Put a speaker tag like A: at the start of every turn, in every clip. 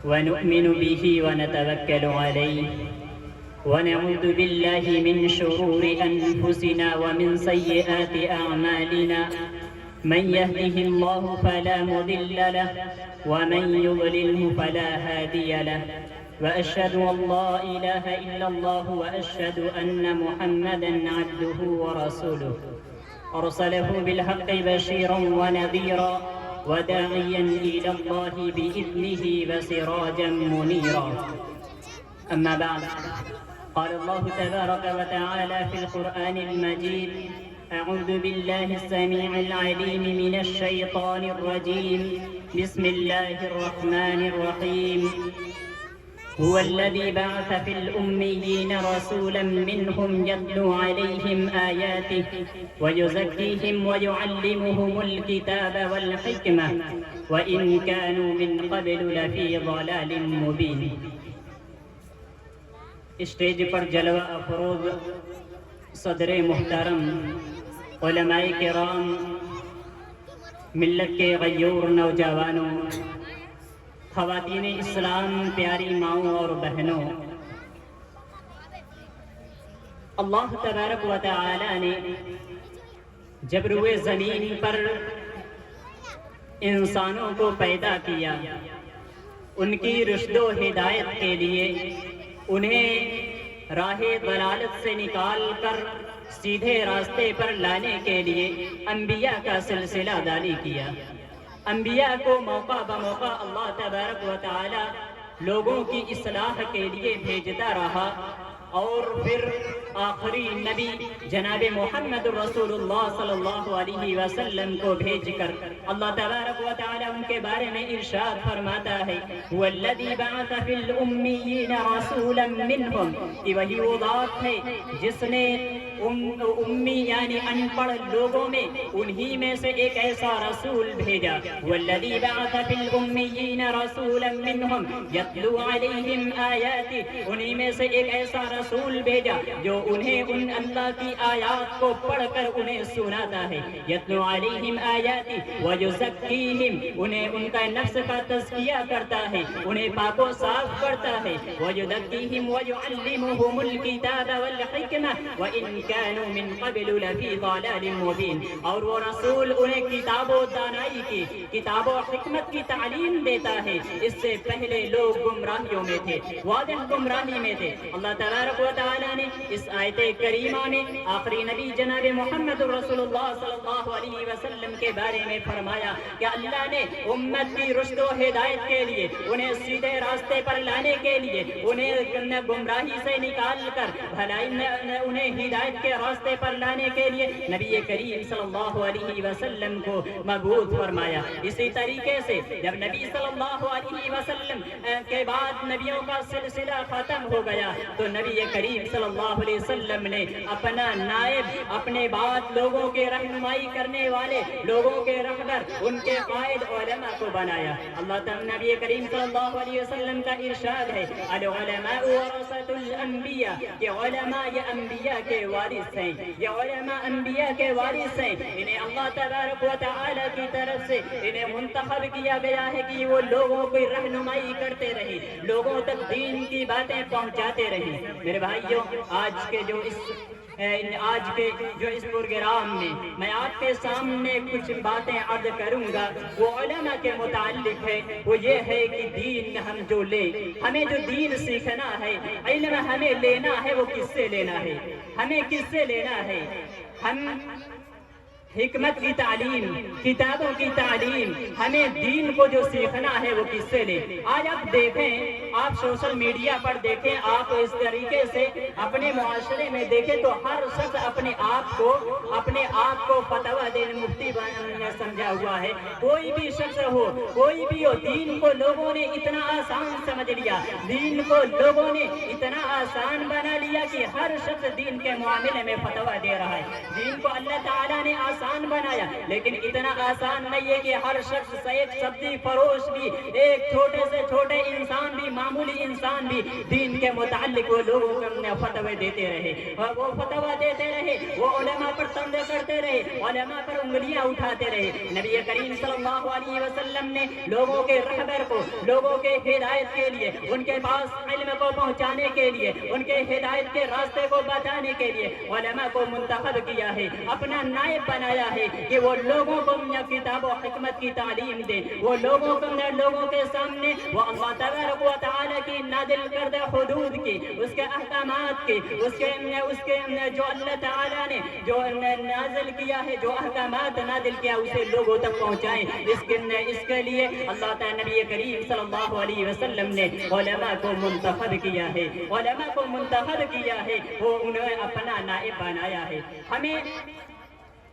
A: ونؤمن به ونتوكل عليه ونعوذ بالله من شرور أنفسنا ومن سيئات أعمالنا من يهده الله فلا مضل له ومن يضلله فلا هادي له وأشهد أن لا إله إلا الله وأشهد أن محمدا عبده ورسوله أرسله بالحق بشيرا ونذيرا وداعيا إلى الله بإذنه وسراجا منيرا. أما بعد، قال الله تبارك وتعالى في القرآن المجيد: أعوذ بالله السميع العليم من الشيطان الرجيم. بسم الله الرحمن الرحيم. هو الذي بعث في الأميين رسولا منهم يتلو عليهم آياته ويزكيهم ويعلمهم الكتاب والحكمة وإن كانوا من قبل لفي ضلال مبين. اسٹیج پر جلوہ افروز صدر محترم، علماء کرام، ملت کے غیور نوجوانوں، خواتین اسلام، پیاری ماؤں اور بہنوں، اللہ تبارک و تعالی نے جب روئے زمین پر انسانوں کو پیدا کیا، ان کی رشد و ہدایت کے لیے انہیں راہ ضلالت سے نکال کر سیدھے راستے پر لانے کے لیے انبیاء کا سلسلہ جاری کیا. انبیاء کو موقع بموقع اللہ تبارک و تعالی لوگوں کی اصلاح کے لیے بھیجتا رہا، اور پھر آخری نبی جناب محمد رسول اللہ صلی اللہ علیہ وسلم کو بھیج کر اللہ تبارک و تعالی ان کے بارے میں ارشاد فرماتا ہے: والذی بعث فی الامیین رسولا منہم، کہ وہی وہ ذات ہے جس نے امی یعنی ان پڑھ لوگوں میں انہی میں سے ایک ایسا رسول بھیجا. والذی بعث فی الامیین رسولا منہم یتلو علیہم آیاتہ، انہی میں سے ایک ایسا رسول بھیجا جو انہیں ان اللہ کی آیات کو پڑھ کر انہیں سناتا ہے. یتلو علیہم آیاتہ ویزکیہم، انہیں ان کا نفس کا تزکیہ کرتا ہے، انہیں پاک و صاف کرتا ہے. ویزکیہم ویعلمہم الکتاب والحکمہ وإن كانوا من قبل لفی ضلال مبین، اور وہ رسول انہیں کتاب و دانائی کی، کتاب و حکمت کی تعلیم دیتا ہے. اس سے پہلے لوگ گمراہیوں میں تھے، واضح گمراہی میں تھے. اللہ تبارک و تعالی نے اس آیت کریمہ میں آخری نبی جناب محمد رسول اللہ صلی اللہ علیہ وسلم کے بارے میں فرمایا کہ اللہ نے امت کی رشد و ہدایت کے لیے، انہیں سیدھے راستے پر لانے کے لیے، انہیں گمراہی سے نکال کر بھلائی انہیں ہدایت کے راستے پر لانے کے لیے نبی کریم صلی اللہ علیہ وسلم کو مبعوث فرمایا. اسی طریقے سے جب نبی صلی اللہ علیہ وسلم کے بعد نبیوں کا سلسلہ ختم ہو گیا تو نبی کریم صلی اللہ علیہ وسلم نے اپنا نائب، اپنے بعد لوگوں کے رہنمائی کرنے والے، لوگوں کے رہبر، ان کے قائد علماء کو بنایا. اللہ تعالی نبی کریم صلی اللہ علیہ وسلم کا ارشاد ہے: العلماء ورثۃ الانبیاء، کہ علماء یہ انبیاء کے وارث ہیں، یہ علماء انبیاء کے وارث ہیں. انہیں اللہ تبارک و تعالی کی طرف سے انہیں منتخب کیا گیا ہے کہ وہ لوگوں کی رہنمائی کرتے رہے، لوگوں تک دین کی باتیں پہنچاتے رہے. میرے بھائیوں، آج کے جو اس پروگرام میں میں آپ کے سامنے کچھ باتیں عرض کروں گا، وہ علماء کے متعلق ہے. وہ یہ ہے کہ دین ہم جو لیں، ہمیں جو دین سیکھنا ہے، علم ہمیں لینا ہے، وہ کس سے لینا ہے؟ ہمیں کس سے لینا ہے؟ ہم حکمت کی تعلیم، کتابوں کی تعلیم، ہمیں دین کو جو سیکھنا ہے وہ کس سے لے. آج آپ دیکھیں، آپ سوشل میڈیا پر دیکھیں، آپ اس طریقے سے اپنے معاشرے میں دیکھیں تو ہر شخص اپنے آپ کو فتویٰ دینے مفتی سمجھا ہوا ہے. کوئی بھی شخص ہو، کوئی بھی ہو، دین کو لوگوں نے اتنا آسان سمجھ لیا، دین کو لوگوں نے اتنا آسان بنا لیا کہ ہر شخص دین کے معاملے میں فتویٰ دے رہا ہے. دین کو اللہ تعالیٰ نے آسان بنایا، لیکن اتنا آسان نہیں ہے کہ ہر شخص ایک سبزی فروش بھی، ایک چھوٹے سے چھوٹے انسان بھی، معمولی انسان بھی دین کے متعلق وہ لوگوں کو فتوے دیتے رہے، اور وہ فتوہ دیتے رہے، وہ علماء پر طنز کرتے رہے، علماء پر انگلیاں اٹھاتے رہے۔ نبی کریم صلی اللہ علیہ وسلم نے لوگوں کے رہبر کو، لوگوں کے ہدایت کے لیے، ان کے پاس علم کو پہنچانے کے لیے، ان کے ہدایت کے راستے کو بتانے کے لیے علماء کو منتخب کیا ہے، اپنا نائب بنایا ہے کہ وہ لوگوں کو کتاب و حکمت کی تعلیم دیں، وہ لوگوں کے سامنے وہ اللہ تبارک و تعالی کی نازل کردہ حدود کی، اس کے احکامات کی، اس کے جو اللہ تعالی نے جو نازل کیا ہے، جو احکامات نازل کیا اسے لوگوں تک پہنچائیں۔ اس کے لیے اللہ تعالی نبی کریم صلی اللہ علیہ وسلم نے علماء کو منتخب کیا ہے، علماء کو منتخب کیا ہے، وہ انہیں اپنا نائب بنایا ہے۔ ہمیں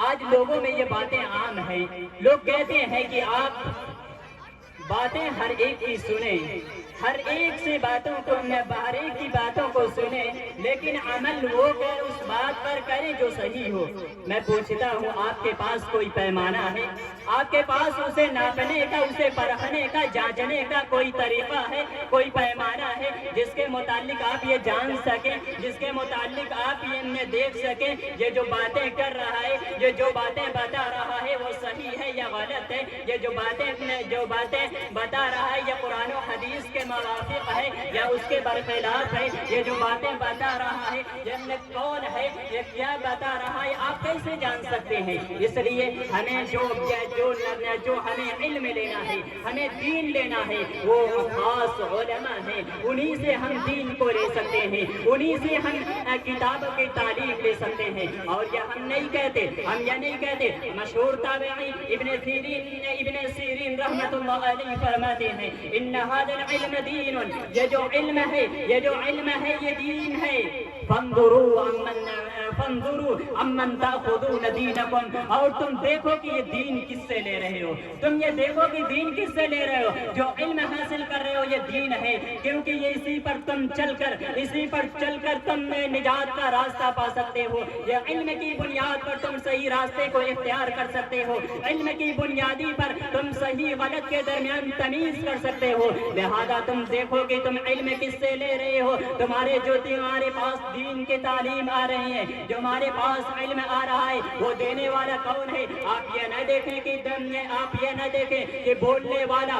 A: آج لوگوں میں یہ باتیں عام ہیں، لوگ کہتے ہیں کہ آپ باتیں ہر ایک کی سنیں، ہر ایک سے باتوں کو، ہر ایک کی باتوں کو سنیں، لیکن عمل وہ کر اس بات پر کریں جو صحیح ہو۔ میں پوچھتا ہوں آپ کے پاس کوئی پیمانہ ہے؟ آپ کے پاس اسے ناپنے کا، اسے پرکھنے کا، جانچنے کا کوئی طریقہ ہے، کوئی پیمانہ ہے جس کے متعلق آپ یہ جان سکیں، جس کے متعلق آپ یہ دیکھ سکیں یہ جو باتیں کر رہا ہے، یہ جو باتیں بتا رہا ہے وہ صحیح ہے یا غلط ہے، یہ جو باتیں بتا رہا ہے یہ قرآن و حدیث کے موافق ہے یا اس کے برخلاف ہے، یہ جو باتیں بتا رہا ہے یہ کون ہے، یہ کیا بتا رہا ہے، آپ کیسے جان سکتے ہیں؟ اس لیے ہمیں جو ہمیں علم لینا ہے، ہمیں دین لینا ہے، وہ خاص علماء ہیں، انہی سے ہم دین کو لے سکتے ہیں، انہی سے ہم کتاب کی تعلیم لے سکتے ہیں۔ اور یہ ہم یہ نہیں کہتے، مشہور تابعی ابن سیرین رحمت اللہ علیہ فرماتے ہیں ان هذا العلم دین، یہ جو علم ہے یہ دین ہے۔ فانظروا عمن تاخذون دینکم، اور تم دیکھو کہ یہ دین کس سے لے رہے ہو، تم یہ دیکھو کہ دین کس سے لے رہے ہو، جو علم حاصل کر رہے ہو یہ دین ہے، کیونکہ یہ اسی پر چل کر تم نجات کا راستہ پا سکتے ہو، یہ علم کی بنیاد پر تم صحیح راستے کو اختیار کر سکتے ہو، علم کی بنیادی پر تم صحیح غلط کے درمیان تمیز کر سکتے ہو۔ لہذا تم دیکھو کہ تم علم کس سے لے رہے ہو، تمہارے پاس دین کی تعلیم آ رہی ہے، جو ہمارے پاس علم آ رہا ہے وہ دینے والا کون ہے؟ آپ یہ نہ دیکھیں کہ بولنے والا،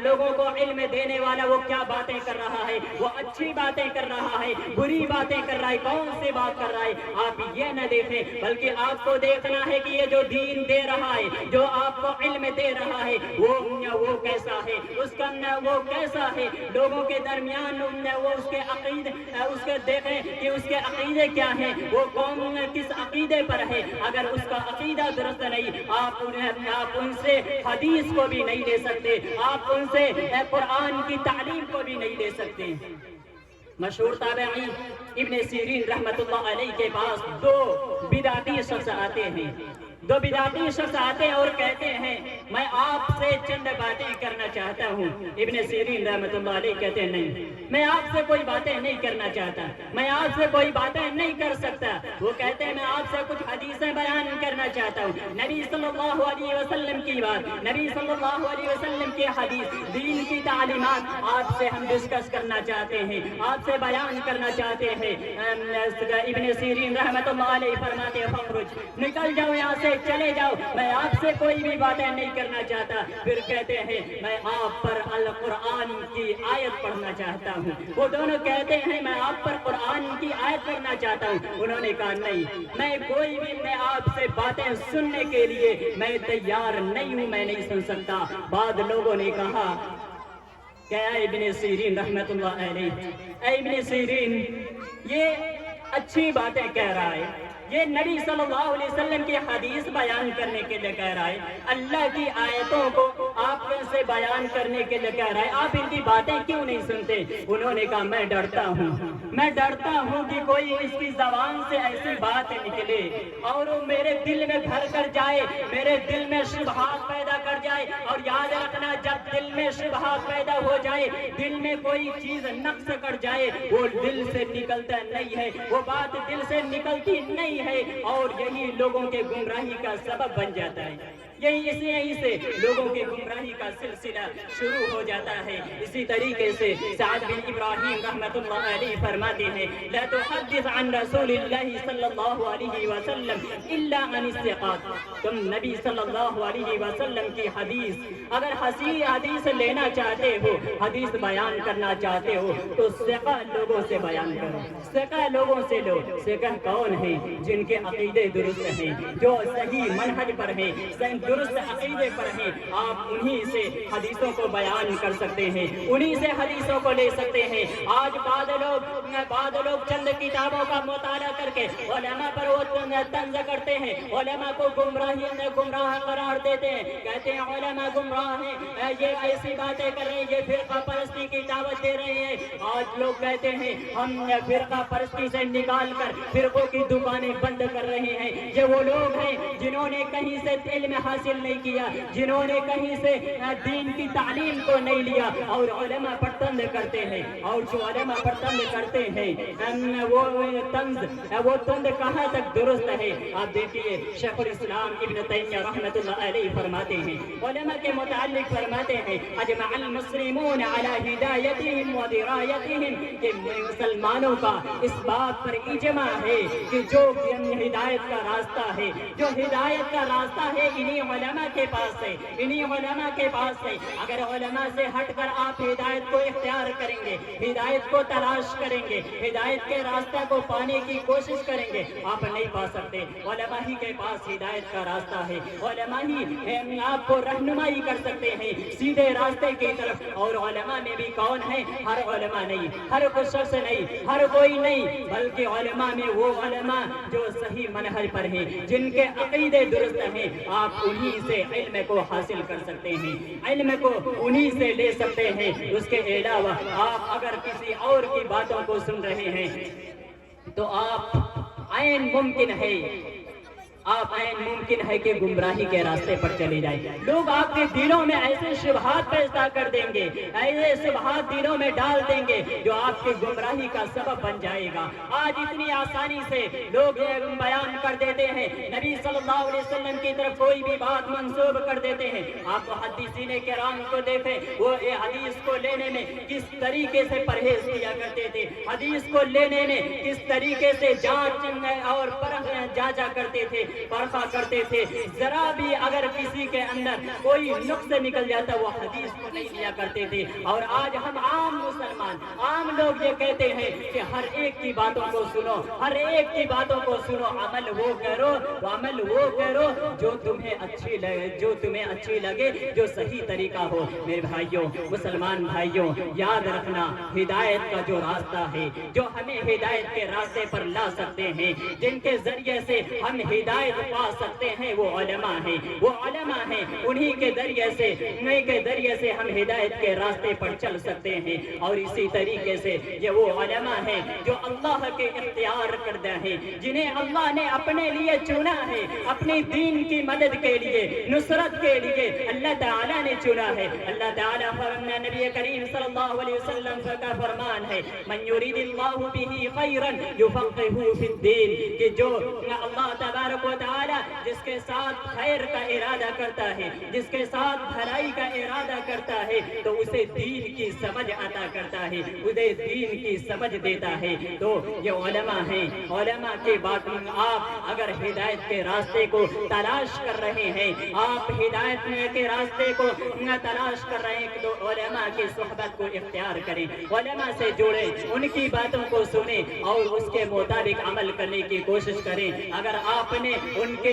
A: لوگوں کو علم دینے والا وہ کیا باتیں کر رہا ہے، وہ اچھی باتیں کر رہا ہے، بری باتیں کر رہا ہے، کون سی بات کر رہا ہے، آپ یہ نہ دیکھیں، بلکہ آپ کو دیکھنا ہے کہ یہ جو دین دے رہا ہے، جو آپ کو علم دے رہا ہے وہ کیسا ہے، وہ کیسا ہے، لوگوں کے درمیان وہ اس کے دیکھیں کہ اس کے عقیدے کیا ہیں، وہ قوم کس عقیدے پر ہے۔ اگر اس کا عقیدہ درست نہیں، آپ ان سے حدیث کو بھی نہیں لے سکتے، آپ ان سے قرآن کی تعلیم کو بھی نہیں لے سکتے۔ مشہور تابعی ابن سیرین رحمت اللہ علیہ کے پاس دو بدعتی شخص آتے ہیں اور کہتے ہیں میں آپ سے چند باتیں کرنا چاہتا ہوں۔ ابن سیرین رحمت اللہ علیہ کہتے ہیں نہیں، میں آپ سے کوئی باتیں نہیں کرنا چاہتا، میں آپ سے کوئی باتیں نہیں کر سکتا۔ وہ کہتے ہیں میں آپ سے کچھ حدیثیں بیان کرنا چاہتا ہوں، نبی صلی اللہ علیہ وسلم کی بات، نبی صلی اللہ علیہ وسلم کی حدیث، دین کی تعلیمات آپ سے ہم ڈسکس کرنا چاہتے ہیں، آپ سے بیان کرنا چاہتے ہیں۔ ابن سیرین رحمت اللہ علیہ فرماتے ہیں فخرج، نکل جاؤ یہاں سے، چلے جاؤ، میں آپ سے کوئی بھی باتیں نہیں کرنا چاہتا۔ پھر کہتے ہیں میں آپ پر القرآن کی آیت پڑھنا چاہتا ہوں۔ وہ دونوں کہتے ہیں میں آپ پر قرآن کی آیت پڑھنا چاہتا ہوں۔ انہوں نے کہا نہیں، میں آپ سے باتیں سننے کے لیے میں تیار نہیں ہوں، میں نہیں سن سکتا۔ بعض لوگوں نے کہا کہ اے ابن سیرین رحمت اللہ علیہ، اے ابن سیرین یہ اچھی باتیں کہہ رہا ہے، یہ نبی صلی اللہ علیہ وسلم کی حدیث بیان کرنے کے لیے کہہ رہا ہے، اللہ کی آیتوں کو آپ سے بیان کرنے کے لیے کہہ رہا ہے، آپ ان کی باتیں کیوں نہیں سنتے؟ انہوں نے کہا میں ڈرتا ہوں، میں ڈرتا ہوں کہ کوئی اس کی زبان سے ایسی بات نکلے اور وہ میرے دل میں بھر کر جائے، میرے دل میں شبہات پیدا کر جائے۔ اور یاد رکھنا، جب دل میں شبہات پیدا ہو جائے، دل میں کوئی چیز نقص کر جائے، وہ دل سے نکلتا نہیں ہے، وہ بات دل سے نکلتی نہیں ہے، اور یہی لوگوں کے گمراہی کا سبب بن جاتا ہے۔ یہی سے لوگوں کی گمراہی کا سلسلہ شروع ہو جاتا ہے۔ اسی طریقے سے سعد بن ابراہیم رحمۃ اللہ علیہ فرماتے ہیں، لا تحدث عن رسول اللہ صلی اللہ علیہ وسلم الا عن الثقات۔ تم نبی صلی اللہ علیہ وسلم کی حدیث اگر حدیث لینا چاہتے ہو، حدیث بیان کرنا چاہتے ہو، تو ثقہ لوگوں سے بیان کرو، ثقہ لوگوں سے لو۔ ثقہ کون ہیں؟ جن کے عقیدے درست ہیں، جو صحیح منہج پر ہیں، درست عقیدے پر ہیں، آپ انہی سے حدیثوں کو بیان کر سکتے ہیں، انہی سے حدیثوں کو لے سکتے ہیں۔ آج بعض لوگ چند کتابوں کا مطالعہ کر کے علماء پر وہ طنز کرتے ہیں، علماء کو گمراہ قرار دیتے ہیں، کہتے ہیں علماء گمراہ ہیں، یہ ایسی باتیں کر رہے ہیں، یہ فرقہ پرستی کی دعوت دے رہے ہیں۔ آج لوگ کہتے ہیں ہم فرقہ پرستی سے نکال کر فرقوں کی دکانیں بند کر رہے ہیں۔ یہ وہ لوگ ہیں جنہوں نے کہیں سے علم حاصل نہیں کیا، جنہوں نے کہیں سے دین کی تعلیم کو نہیں لیا، اور علماء پر طنز کرتے ہیں۔ اور جو علماء پر طنز کرتے ہیں، وہ طنز کہاں تک درست ہے؟ آپ دیکھیے، شیخ الاسلام ابن تیمیہ رحمۃ اللہ علیہ فرماتے ہیں، علماء کے متعلق فرماتے ہیں، اجمع المسلمون علی ہدایتہم و درایتہم، کہ مسلمانوں کا اس بات پر اجماع ہے کہ جو ہدایت کا راستہ ہے، جو ہدایت کا راستہ ہے، انہی علماء کے پاس ہے، انہی علماء کے پاس ہے۔ اگر علماء سے ہٹ کر آپ ہدایت کو اختیار کریں گے، ہدایت کو تلاش کریں گے، ہدایت کے راستہ کو پانے کی کوشش کریں گے، آپ نہیں پا سکتے۔ علماء ہی کے پاس ہدایت کا راستہ ہے، علماء ہی آپ کو رہنمائی کر سکتے ہیں سیدھے راستے کی طرف۔ اور علماء میں بھی کون ہے؟ ہر علماء نہیں، ہر کوئی شخص نہیں، ہر کوئی نہیں، بلکہ علماء میں وہ علماء جو صحیح منہج پر ہیں، جن کے عقیدے درست ہیں، آپ انہی سے علم کو حاصل کر سکتے ہیں، علم کو انہی سے لے سکتے ہیں۔ اس کے علاوہ آپ اگر کسی اور کی باتوں کو سن رہے ہیں تو آپ عین ممکن ہے کہ گمراہی کے راستے پر چلے جائیں۔ لوگ آپ کے دلوں میں ایسے شبہات پیدا کر دیں گے، ایسے شبہات دلوں میں ڈال دیں گے جو آپ کی گمراہی کا سبب بن جائے گا۔ آج اتنی آسانی سے لوگ یہ بیان کر دیتے ہیں، نبی صلی اللہ علیہ وسلم کی طرف کوئی بھی بات منسوب کر دیتے ہیں۔ آپ محدثین کرام کو دیکھیں، وہ حدیث کو لینے میں کس طریقے سے پرہیز کیا کرتے تھے، حدیث کو لینے میں کس طریقے سے جانچا کرتے تھے، پرکھا کرتے تھے۔ ذرا بھی اگر کسی کے اندر کوئی نقص نکل جاتا، وہ حدیث کو نہیں لیا کرتے تھے۔ اور آج ہم عام مسلمان، عام لوگ یہ کہتے ہیں کہ ہر ایک کی باتوں کو سنو، ہر ایک کی باتوں کو سنو، عمل وہ کرو جو تمہیں اچھی لگے، جو صحیح طریقہ ہو۔ میرے بھائیوں، مسلمان بھائیوں، یاد رکھنا، ہدایت کا جو راستہ ہے، جو ہمیں ہدایت کے راستے پر لا سکتے ہیں، جن کے ذریعے سے ہم ہدایت پا سکتے ہیں، وہ علماء ہیں، وہ علماء ہیں۔ انہی کے ذریعے سے ہم ہدایت کے راستے پر چل سکتے ہیں۔ اور اسی طریقے سے یہ وہ علماء ہیں جو اللہ کے اختیار کردہ ہیں، جنہیں اللہ نے اپنے لیے چنا ہے، اپنی دین کی مدد کے لیے، نصرت کے لیے اللہ تعالیٰ نے چنا ہے۔ اللہ تعالیٰ نبی کریم صلی اللہ علیہ وسلم کا فرمان ہے، من یرید اللہ بہ خیرا یفقہہ فی الدین، کہ جو اللہ تبارک و تعالیٰ جس کے ساتھ خیر کا ارادہ کرتا ہے، جس کے ساتھ بھلائی کا ارادہ کرتا ہے، تو اسے دین کی سمجھ عطا کرتا ہے، اسے دین کی سمجھ دیتا ہے۔ تو یہ علماء ہیں، علماء کی بات، آپ اگر ہدایت کے راستے کو تلاش کر رہے ہیں، آپ ہدایت کے راستے کو تلاش کر رہے ہیں، تو علماء کی صحبت کو اختیار کریں، علماء سے جڑیں، ان کی باتوں کو سنیں اور اس کے مطابق عمل کرنے کی کوشش کریں۔ اگر آپ نے ان کی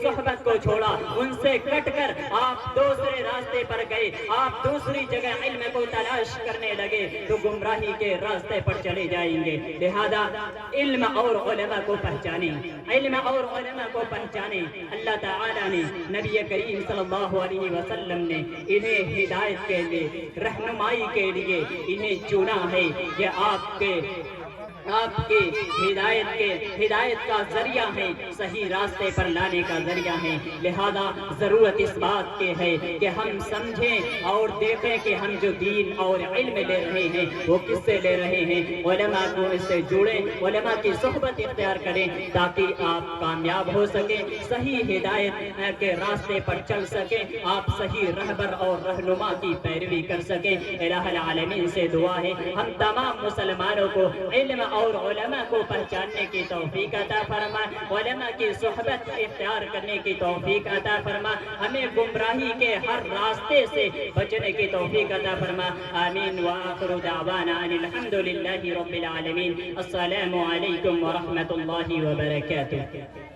A: صحبت کو چھوڑا، ان سے کٹ کر آپ دوسرے راستے پر گئے، آپ دوسری جگہ علم کو تلاش کرنے لگے، تو گمراہی کے راستے پر چلے جائیں گے۔ لہذا علم اور علماء کو پہچانیں، علم اور علماء کو پہچانیں۔ اللہ تعالیٰ نے، نبی کریم صلی اللہ علیہ وسلم نے انہیں ہدایت کے لیے، رہنمائی کے لیے انہیں چنا ہے۔ یہ آپ کے آپ کی ہدایت کا ذریعہ ہیں، صحیح راستے پر لانے کا ذریعہ ہیں۔ لہذا ضرورت اس بات کی ہے کہ ہم سمجھیں اور دیکھیں کہ ہم جو دین اور علم لے رہے ہیں وہ کس سے لے رہے ہیں۔ علماء کو اس سے جڑیں، علماء کی صحبت اختیار کریں تاکہ آپ کامیاب ہو سکیں، صحیح ہدایت کے راستے پر چل سکیں، آپ صحیح رہبر اور رہنما کی پیروی کر سکیں۔ الہ العالمین سے دعا ہے ہم تمام مسلمانوں کو علم اور علماء کو پہچاننے کی توفیق عطا فرما، علماء کی صحبت اختیار کرنے کی توفیق عطا فرما، ہمیں گمراہی کے ہر راستے سے بچنے کی توفیق عطا فرما۔ آمین وآخر دعوانا ان الحمد للہ رب العالمین۔ السلام علیکم ورحمۃ اللہ وبرکاتہ۔